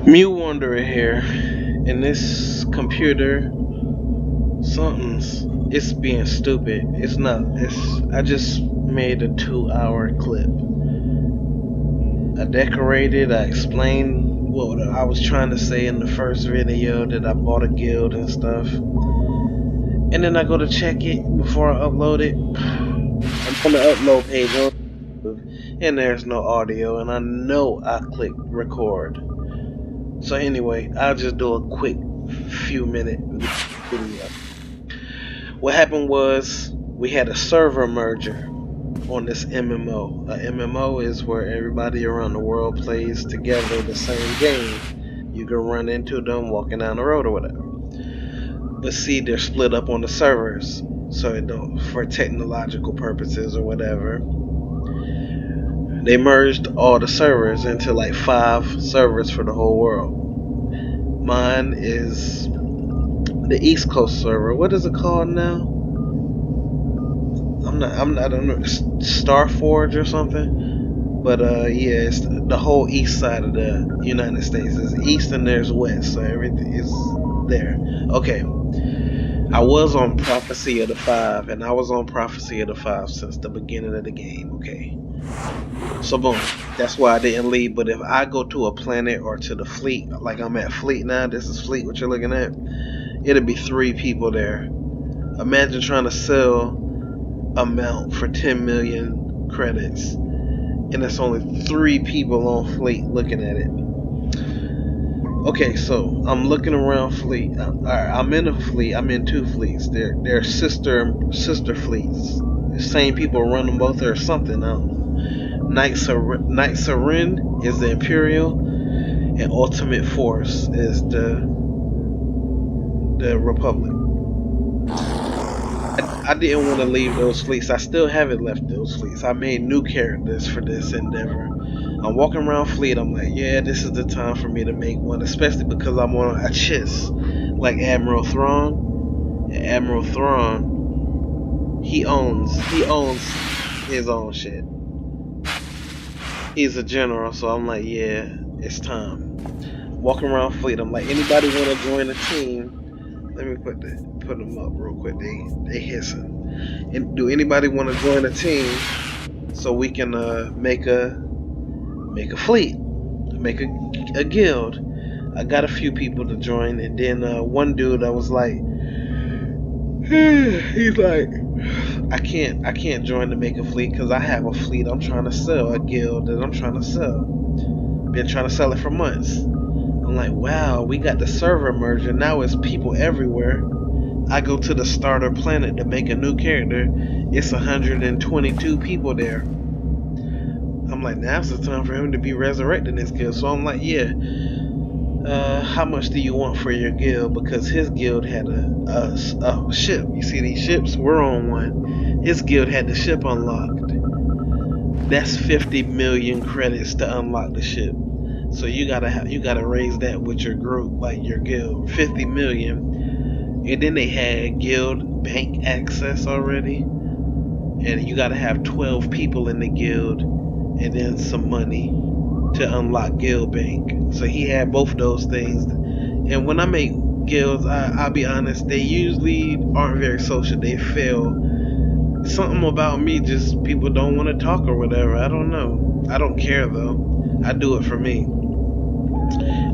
Mew Wanderer here, and this computer, it's being stupid. It's not. I just made a 2 hour clip. I decorated. I explained what I was trying to say in the first video that I bought a guild and stuff, and then I go to check it before I upload it. I'm on the upload page, and there's no audio, and I know I clicked record. So anyway, I'll just do a quick few minute video. What happened was we had a server merger on this MMO. A MMO is where everybody around the world plays together the same game. You can run into them walking down the road or whatever. But see, they're split up on the servers, so it don't, for technological purposes or whatever. They merged all the servers into like 5 servers for the whole world. Mine is the East Coast server. What is it called now? I don't know, Starforge or something. But yeah, it's the whole east side of the United States. There's east and there's west, so everything is there. Okay. I was on Prophecy of the Five, and I was on Prophecy of the Five since the beginning of the game. Okay. So boom, that's why I didn't leave. But if I go to a planet or to the fleet, like I'm at fleet now, this is fleet what you're looking at, it'll be 3 people there. Imagine trying to sell a mount for 10 million credits, and it's only 3 people on fleet looking at it. Okay, so I'm looking around fleet. I'm in a fleet. I'm in 2 fleets. They're sister fleets. The same people run them both or something. I don't know. Knight Seren is the Imperial, and Ultimate Force is the Republic. I didn't want to leave those fleets. I still haven't left those fleets. I made new characters for this endeavor. I'm walking around fleet. I'm like, yeah, this is the time for me to make one, especially because I'm on a chess like Admiral Thrawn. And Admiral Thrawn, he owns his own shit. He's a general, so I'm like, yeah, it's time. Walking around fleet, I'm like, anybody want to join a team? Let me put them up real quick. They hissing. And do anybody want to join a team so we can make a fleet, make a guild? I got a few people to join, and then one dude I was like, he's like, I can't join to make a fleet because I have a fleet I'm trying to sell, a guild that I'm trying to sell. Been trying to sell it for months. I'm like, wow, we got the server merger. Now it's people everywhere. I go to the starter planet to make a new character. It's 122 people there. I'm like, now's the time for him to be resurrected in this guild. So I'm like, yeah. How much do you want for your guild? Because his guild had a ship. You see these ships? We're on one. His guild had the ship unlocked. That's 50 million credits to unlock the ship. So you gotta raise that with your group, like your guild. 50 million. And then they had guild bank access already. And you gotta have 12 people in the guild, and then some money to unlock guild bank. So he had both those things. And when I make guilds, I'll be honest, they usually aren't very social. They fail. Something about me, just people don't want to talk or whatever. I don't know. I don't care though. I do it for me.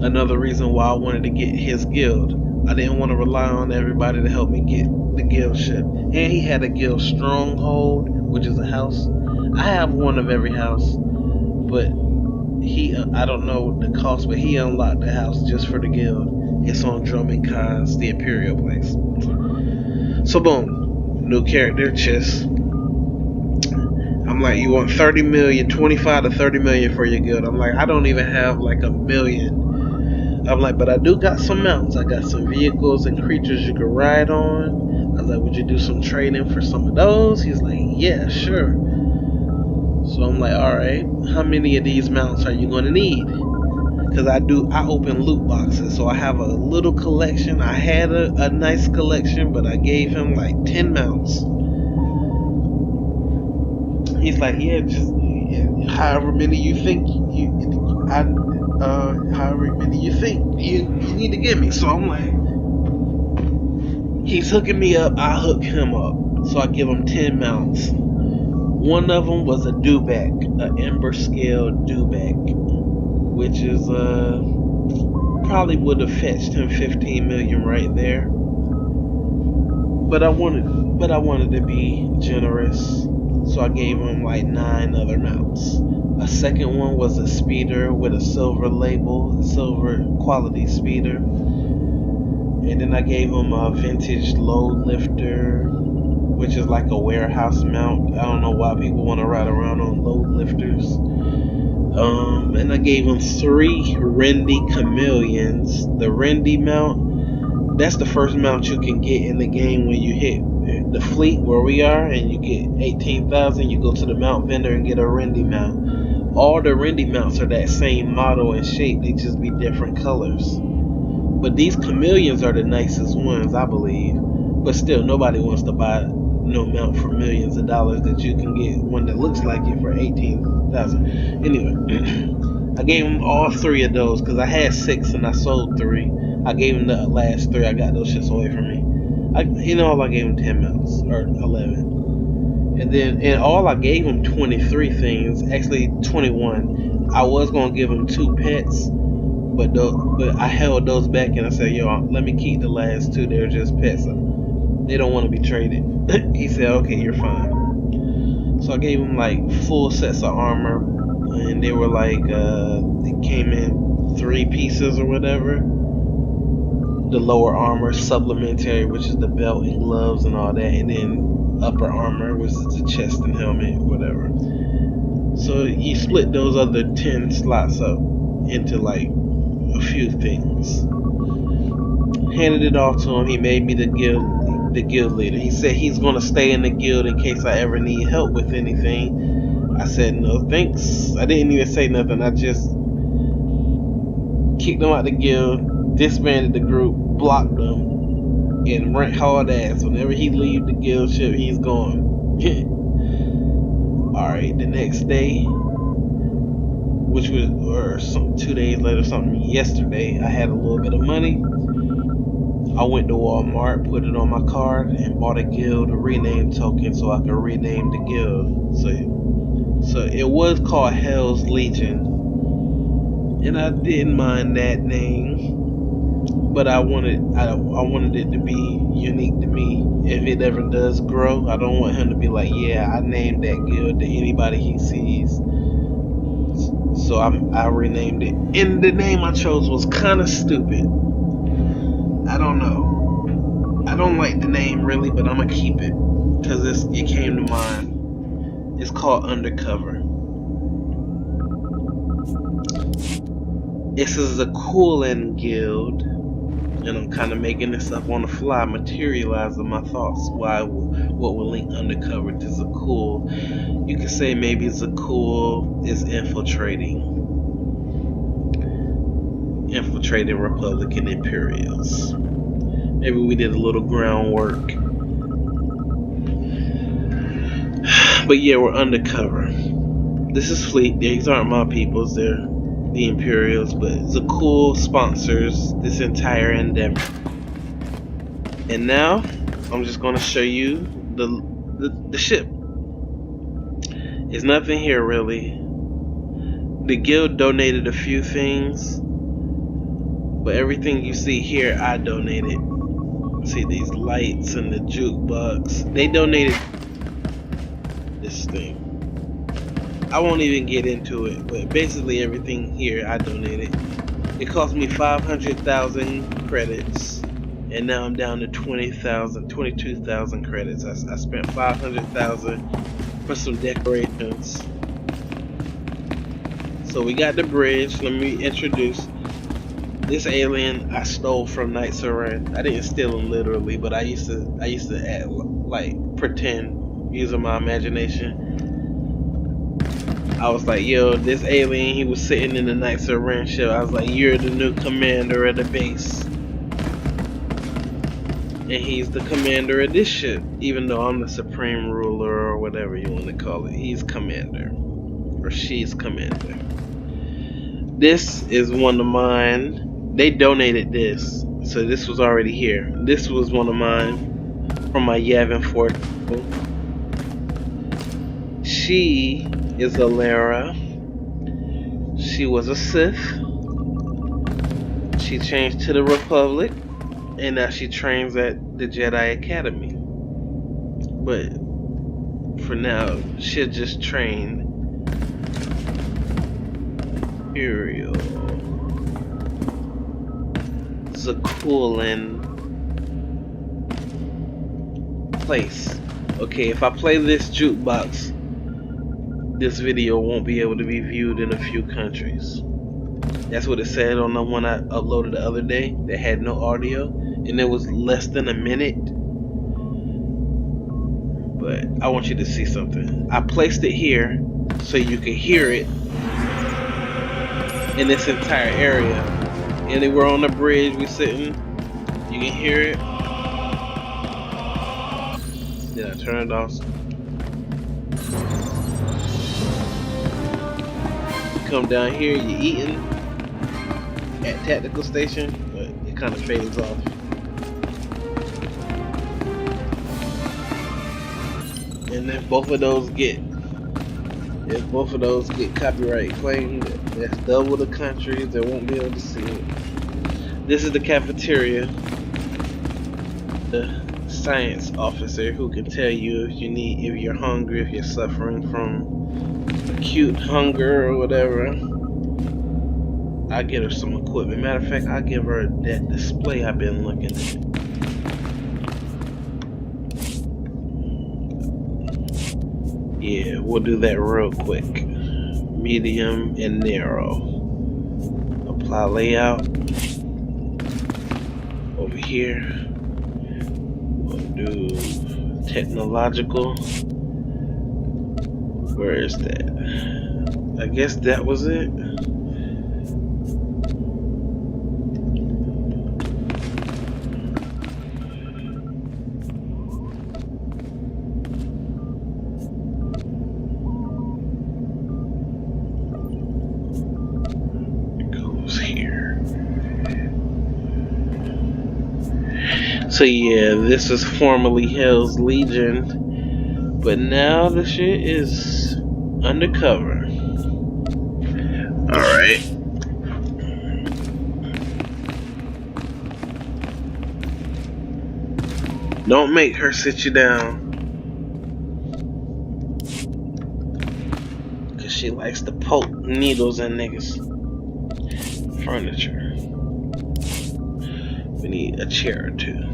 Another reason why I wanted to get his guild. I didn't want to rely on everybody to help me get the guild ship. And he had a guild stronghold, which is a house. I have one of every house, but I don't know the cost, but he unlocked the house just for the guild. It's on Drummond Cons, the Imperial place. So boom, new character, chess. I'm like, you want 30 million, 25 to 30 million for your guild? I'm like, I don't even have like $1 million. I'm like, but I do got some mounts. I got some vehicles and creatures you can ride on. I was like, would you do some trading for some of those? He's like, yeah, sure. So I'm like, alright, how many of these mounts are you going to need? Because I open loot boxes, so I have a little collection. I had a nice collection, but I gave him like 10 mounts. He's like, yeah, just however many you think however many you think you need to give me. So I'm like, he's hooking me up, I hook him up. So I give him 10 mounts. One of them was a dewback, an ember scale dewback, which is probably would have fetched him 15 million right there. But I wanted to be generous, so I gave him like 9 other mounts. A second one was a speeder with a silver label, a silver quality speeder. And then I gave him a vintage load lifter, which is like a warehouse mount. I don't know why people want to ride around on load lifters. And I gave him 3 Rendy Chameleons. The Rendy mount, that's the first mount you can get in the game when you hit the fleet where we are and you get 18,000. You go to the mount vendor and get a Rendy mount. All the Rendy mounts are that same model and shape, they just be different colors. But these Chameleons are the nicest ones, I believe. But still, nobody wants to buy no mount for millions of dollars that you can get one that looks like it for 18,000. Anyway, I gave him all 3 of those because I had 6 and I sold 3. I gave him the last 3. I got those shits away from me. I gave him 10 mounts or 11. And all I gave him 23 things, actually 21. I was gonna give him 2 pets, but I held those back and I said, yo, let me keep the last 2. They're just pets. They don't want to be traded. He said, okay, you're fine. So I gave him like full sets of armor, and they were like they came in 3 pieces or whatever. The lower armor, supplementary, which is the belt and gloves and all that, and then upper armor, which is the chest and helmet, whatever. So you split those other 10 slots up into like a few things. Handed it off to him. He made me the guild leader. He said he's gonna stay in the guild in case I ever need help with anything. I said no thanks. I didn't even say nothing. I just kicked him out the guild, disbanded the group, blocked him, and went hard ass. Whenever he leave the guild ship, he's gone. Alright, the next day, which was 2 days later, yesterday, I had a little bit of money. I went to Walmart, put it on my card, and bought a guild rename token so I could rename the guild. So it was called Hell's Legion, and I didn't mind that name, but I wanted it to be unique to me. If it ever does grow, I don't want him to be like, yeah, I named that guild to anybody he sees. So I renamed it, and the name I chose was kind of stupid. I don't know. I don't like the name really, but I'm gonna keep it because it came to mind. It's called Undercover. This is a cooling guild, and I'm kind of making this up on the fly, materializing my thoughts. What will link Undercover to Zakul? You could say maybe Zakul is infiltrating Republican Imperials. Maybe we did a little groundwork. But yeah, we're undercover. This is Fleet. These aren't my peoples, they're the Imperials, but Zakul sponsors this entire endeavor. And now I'm just gonna show you the ship. There's nothing here really. The guild donated a few things, but everything you see here I donated. See these lights and the jukebox, they donated this thing. I won't even get into it, but basically everything here I donated. It cost me 500,000 credits, and now I'm down to 22,000 credits. I spent 500,000 for some decorations. So we got the bridge. Let me introduce this alien. I stole from Knights of Ren. I didn't steal him literally, but I used to act like pretend using my imagination. I was like, yo, this alien, he was sitting in the Knights of Ren ship. I was like, you're the new commander of the base. And he's the commander of this ship, even though I'm the supreme ruler or whatever you want to call it. He's commander, or she's commander. This is one of mine. They donated this, so this was already here. This was one of mine from my Yavin 4. She is a Lara. She was a Sith. She changed to the Republic, and now she trains at the Jedi Academy. But for now, she'll just train Imperial. It's a cool and place. Okay, if I play this jukebox, this video won't be able to be viewed in a few countries. That's what it said on the one I uploaded the other day that had no audio, and it was less than a minute. But I want you to see something. I placed it here so you can hear it in this entire area. Anywhere on the bridge we sitting, you can hear it. Then I turn it off. You come down here, you're eating at Tactical Station, but it kind of fades off. And if both of those get copyright claimed, that's double the countries that won't be able to see it. This is the cafeteria. The science officer who can tell you if you're hungry, if you're suffering from acute hunger or whatever. I'll get her some equipment. Matter of fact, I'll give her that display I've been looking at. Yeah, we'll do that real quick. Medium and narrow. Apply layout. Over here, we'll do technological. Where is that? I guess that was it. So yeah, this was formerly Hell's Legion, but now the shit is undercover. Alright. Don't make her sit you down, cause she likes to poke needles in niggas. Furniture. We need a chair or two.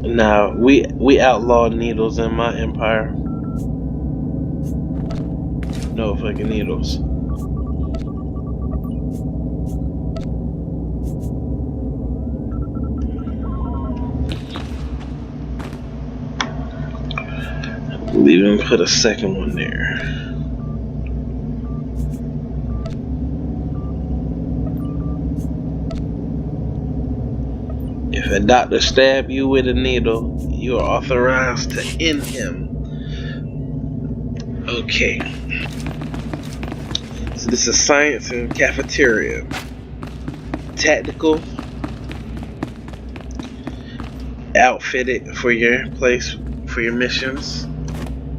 Now, we outlawed needles in my empire. No fucking needles. We'll even put a second one there. If a doctor stab you with a needle, you are authorized to end him. Okay. So this is science and cafeteria. Tactical. Outfitted for your place, for your missions.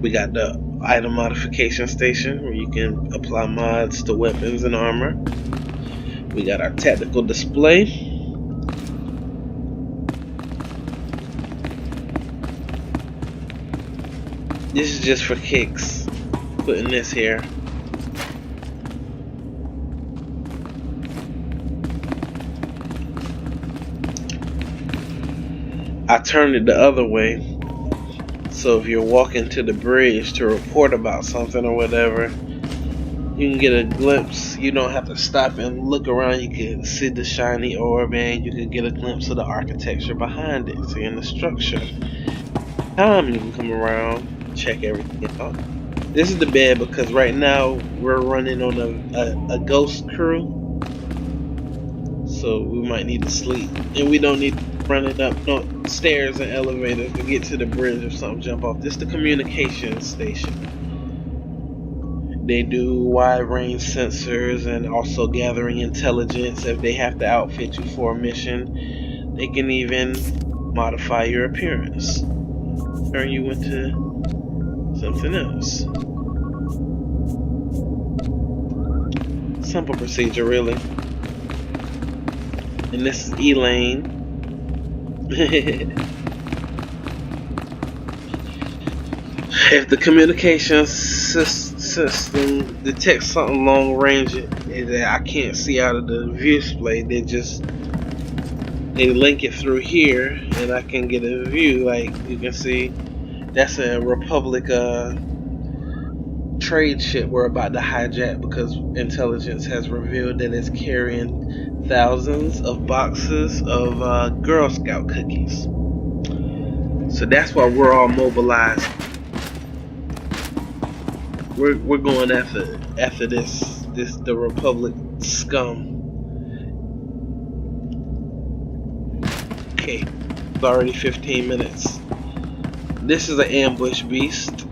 We got the item modification station where you can apply mods to weapons and armor. We got our tactical display. This is just for kicks. Putting this here. I turned it the other way. So if you're walking to the bridge to report about something or whatever, you can get a glimpse. You don't have to stop and look around. You can see the shiny orb and you can get a glimpse of the architecture behind it. Seeing the structure. You can come around. Check everything out. This is the bed because right now we're running on a ghost crew, so we might need to sleep, and we don't need to run it up no stairs and elevators to get to the bridge or something. Jump off. This is the communication station. They do wide range sensors and also gathering intelligence. If they have to outfit you for a mission, they can even modify your appearance, turn you into something else. Simple procedure, really. And this is Elaine. If the communication system detects something long range that I can't see out of the view display, they link it through here, and I can get a view. Like you can see, that's a Republic trade ship we're about to hijack because intelligence has revealed that it's carrying thousands of boxes of Girl Scout cookies. So that's why we're all mobilized. We're going after the Republic scum. Okay, it's already 15 minutes. This is an ambush beast.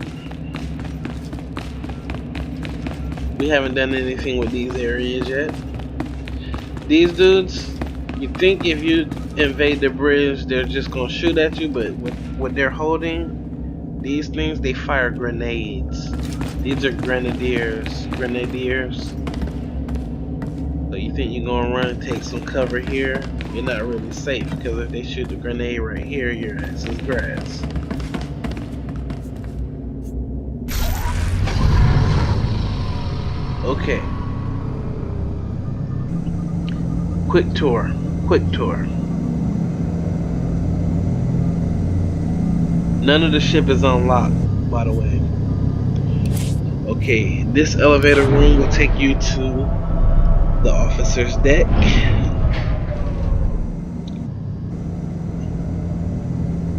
We haven't done anything with these areas yet. These dudes, you think if you invade the bridge, they're just gonna shoot at you, but with what they're holding, these things, they fire grenades. These are grenadiers. So you think you're gonna run and take some cover here? You're not really safe, because if they shoot the grenade right here, your ass is grass. Okay. Quick tour. None of the ship is unlocked, by the way. Okay, this elevator room will take you to the officer's deck.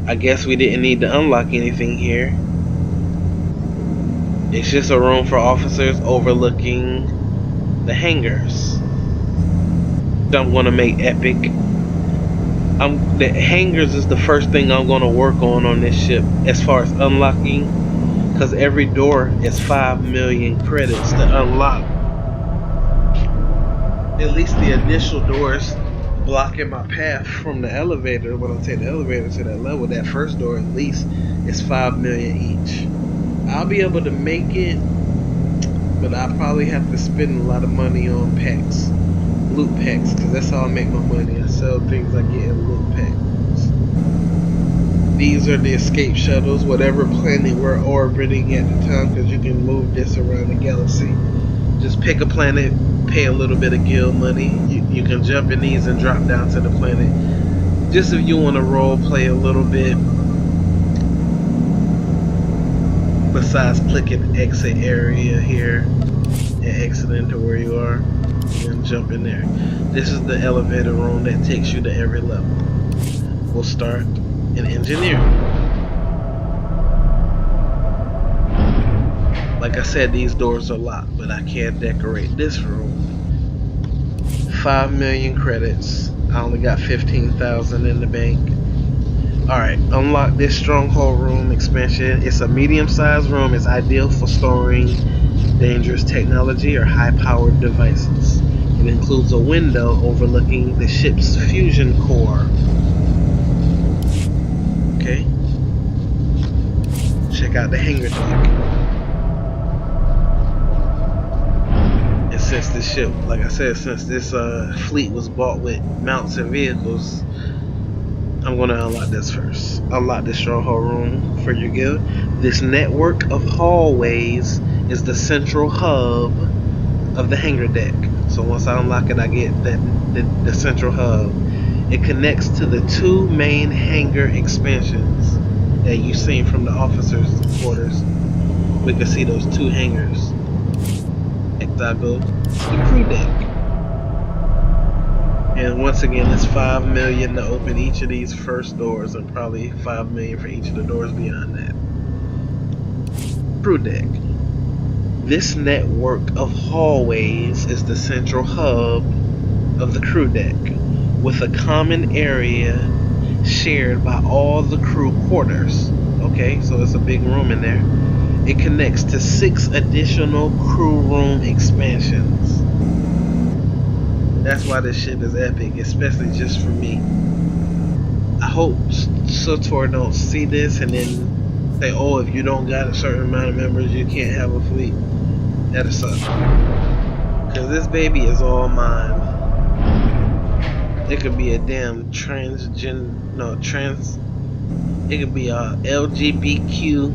I guess we didn't need to unlock anything here. It's just a room for officers overlooking the hangars. I'm gonna make epic. The hangars is the first thing I'm gonna work on this ship as far as unlocking, because every door is 5 million credits to unlock. At least the initial doors blocking my path from the elevator. When I take the elevator to that level, that first door at least is 5 million each. I'll be able to make it, but I probably have to spend a lot of money on packs, loot packs, because that's how I make my money. I sell things I get in loot packs. These are the escape shuttles, whatever planet we're orbiting at the time, because you can move this around the galaxy. Just pick a planet, pay a little bit of guild money. You can jump in these and drop down to the planet. Just if you want to role play a little bit, besides clicking exit area here and exit into where you are, and jump in there. This is the elevator room that takes you to every level. We'll start in engineering. Like I said, these doors are locked, but I can decorate this room. 5 million credits. I only got 15,000 in the bank. Alright, unlock this stronghold room expansion. It's a medium-sized room. It's ideal for storing dangerous technology or high-powered devices. It includes a window overlooking the ship's fusion core. Okay. Check out the hangar deck. And since this ship, like I said, since this fleet was bought with mounts and vehicles, I'm going to unlock this first. Unlock this stronghold room for your guild. This network of hallways is the central hub of the hangar deck. So once I unlock it, I get the central hub. It connects to the 2 main hangar expansions that you've seen from the officers' quarters. We can see those 2 hangars. Next I go to the crew deck. And once again, it's 5 million to open each of these first doors, and probably 5 million for each of the doors beyond that. Crew deck. This network of hallways is the central hub of the crew deck, with a common area shared by all the crew quarters. Okay, so it's a big room in there. It connects to 6 additional crew room expansions. That's why this shit is epic, especially just for me. I hope Sotor don't see this and then say, "Oh, if you don't got a certain amount of members, you can't have a fleet." That'll suck. Cause this baby is all mine. It could be a damn trans. It could be a LGBTQ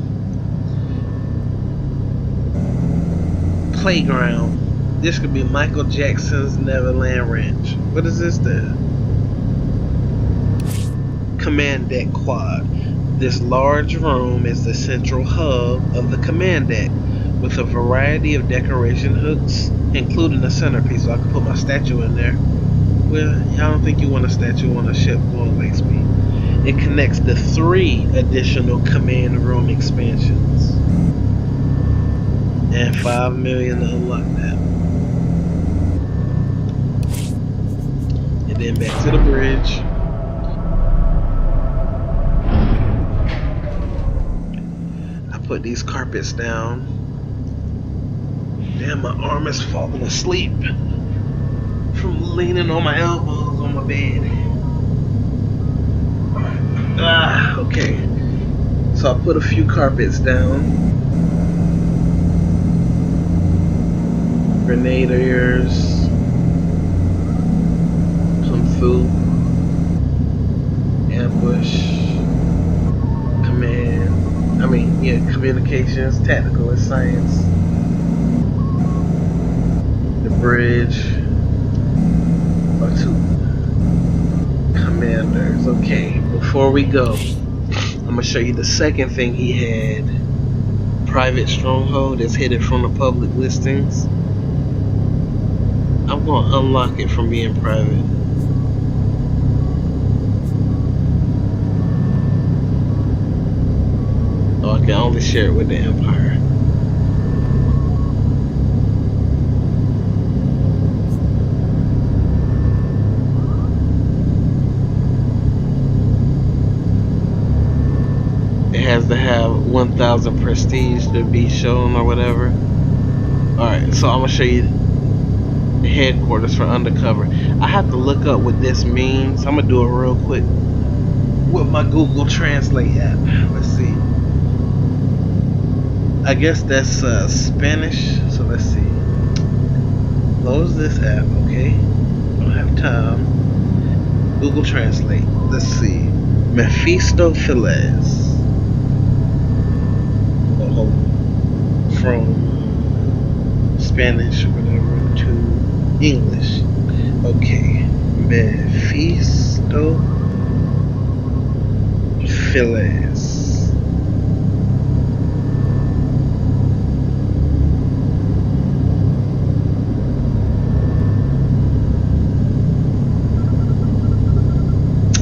playground. This could be Michael Jackson's Neverland Ranch. What is this then? Command deck quad. This large room is the central hub of the command deck, with a variety of decoration hooks, including a centerpiece, so I can put my statue in there. Well, I don't think you want a statue on a ship going light speed. It connects to 3 additional command room expansions. And 5 million to unlock that. And then back to the bridge. I put these carpets down. Damn, my arm is falling asleep from leaning on my elbows on my bed. Okay. So I put a few carpets down. Grenadiers. Some food. Ambush. Communications, tactical, and science. The bridge. Two commanders. Okay, before we go, I'm gonna show you the second thing he had. Private stronghold that's hidden from the public listings. I'm gonna unlock it from being private. Oh, I can only share it with the Empire. It has to have 1,000 prestige to be shown or whatever. Alright, so I'm gonna show you the headquarters for undercover. I have to look up what this means. I'm gonna do it real quick with my Google Translate app. Let's see. I guess that's Spanish. So let's see. Close this app, okay? Don't have time. Google Translate. Let's see. Mephistopheles. From Spanish or whatever to English. Okay. Mephistopheles.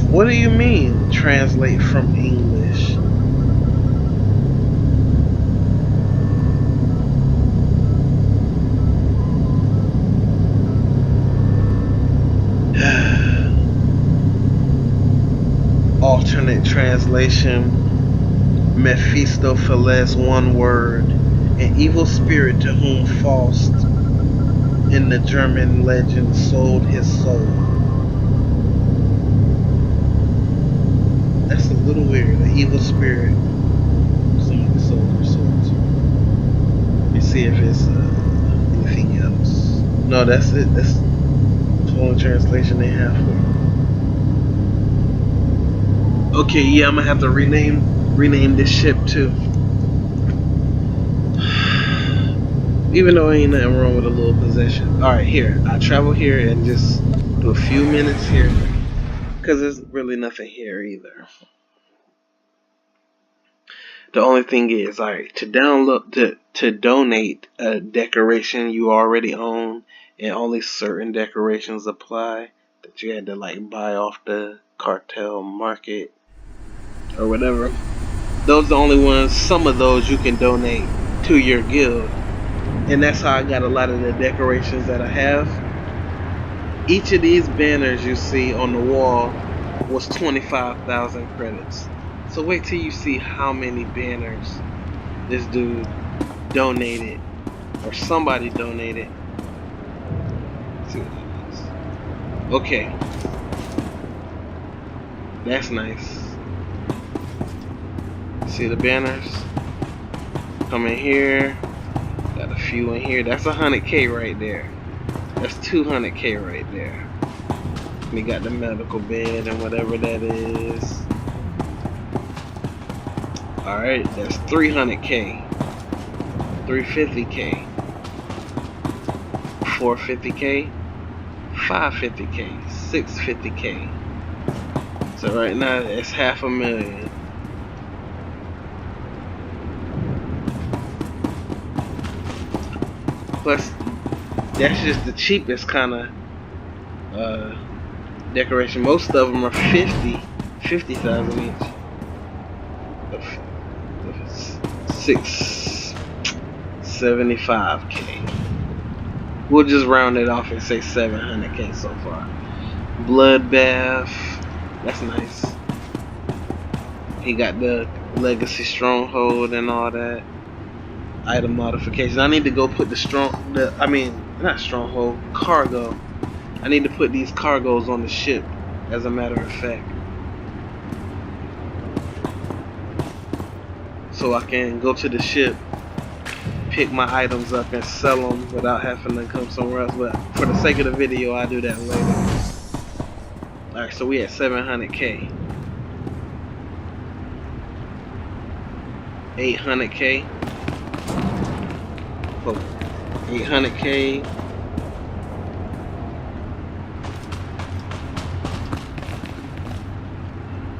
What do you mean, translate from English? Alternate translation: Mephistopheles, one word, an evil spirit to whom Faust in the German legend sold his soul. That's a little weird. An evil spirit. Somebody sold their souls. Let me see if it's anything else. No, that's it. That's the only translation they have for it. Okay, yeah, I'm gonna have to rename this ship too. Even though ain't nothing wrong with a little possession. Alright, here. I travel here and just do a few minutes here. Because there's really nothing here either. The only thing is, alright, to donate a decoration you already own, and only certain decorations apply, that you had to like buy off the cartel market or whatever. Those are the only ones. Some of those you can donate to your guild. And that's how I got a lot of the decorations that I have. Each of these banners you see on the wall was 25,000 credits. So wait till you see how many banners this dude donated, or somebody donated. Let's see what that is. Okay, that's nice. See the banners? Come in here. Got a few in here. That's 100K right there. That's 200K right there. We got the medical bed and whatever that is. Alright, that's 300K. 350K. 450K. 550K. 650K. So right now it's $500,000. Plus, that's just the cheapest kind of decoration. Most of them are 50,000 each. 675K. We'll just round it off and say 700K so far. Bloodbath, that's nice. He got the legacy stronghold and all that. Item modifications. I need to go put not stronghold, cargo. I need to put these cargoes on the ship, as a matter of fact, so I can go to the ship, pick my items up and sell them without having to come somewhere else. But for the sake of the video, I'll do that later. Alright, so we at 700K. 800K. Oh, 800K.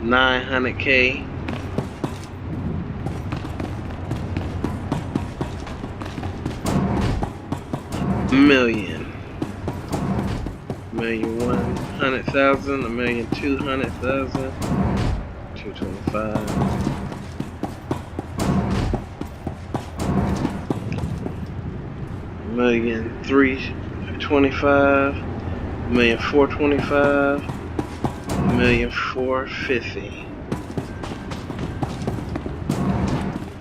900K. $1,000,000. $1,100,000. $1,200,000. 225. $1,325. $1,425. $1,450.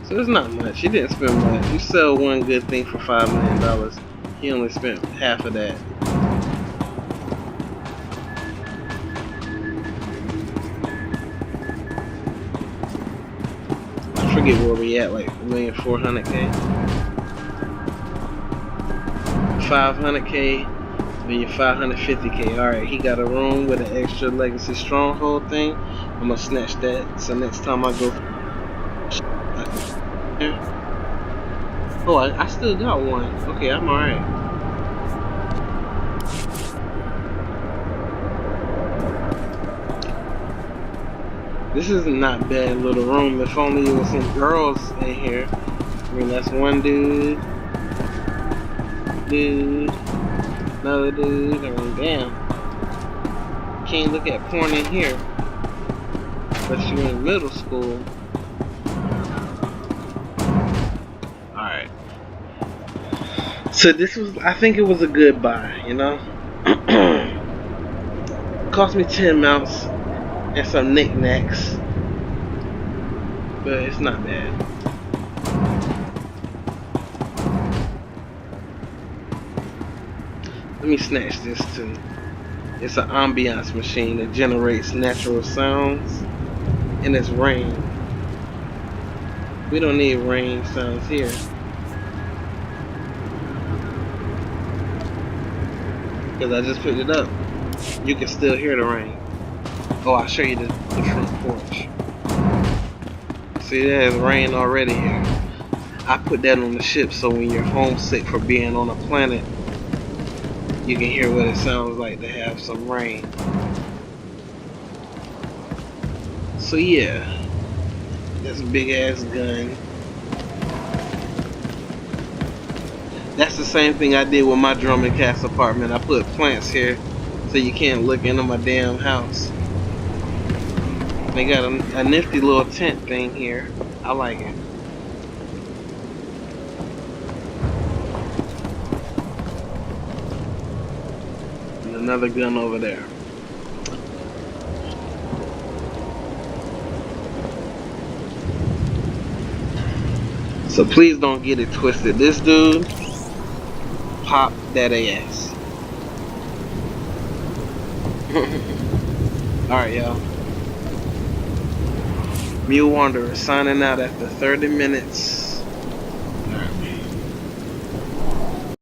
So it's not much. He didn't spend much. You sell one good thing for $5 million. He only spent half of that. I forget where we at, like 1,400K. 500K. 1,550K. Alright, he got a room with an extra legacy stronghold thing. I'm gonna snatch that. So next time I go. Oh, I still got one. Okay, I'm alright. This is not bad little room. If only there was some girls in here. I mean, that's one dude. Another dude. I mean, damn. Can't look at porn in here. But you're in middle school. Alright. So this was, I think it was a good buy, you know? Cost me 10 mounts and some knickknacks. But it's not bad. Let me snatch this too. It's an ambiance machine that generates natural sounds. And it's rain. We don't need rain sounds here. Because I just picked it up. You can still hear the rain. Oh, I'll show you the front porch. See, there's rain already here. I put that on the ship so when you're homesick for being on a planet, you can hear what it sounds like to have some rain. So yeah, that's a big ass gun. That's the same thing I did with my drum and cast apartment. I put plants here so you can't look into my damn house. They got a nifty little tent thing here. I like it. And another gun over there. So So please don't get it twisted. This dude pop that ass. Alright, y'all. Mule Wanderer signing out after 30 minutes.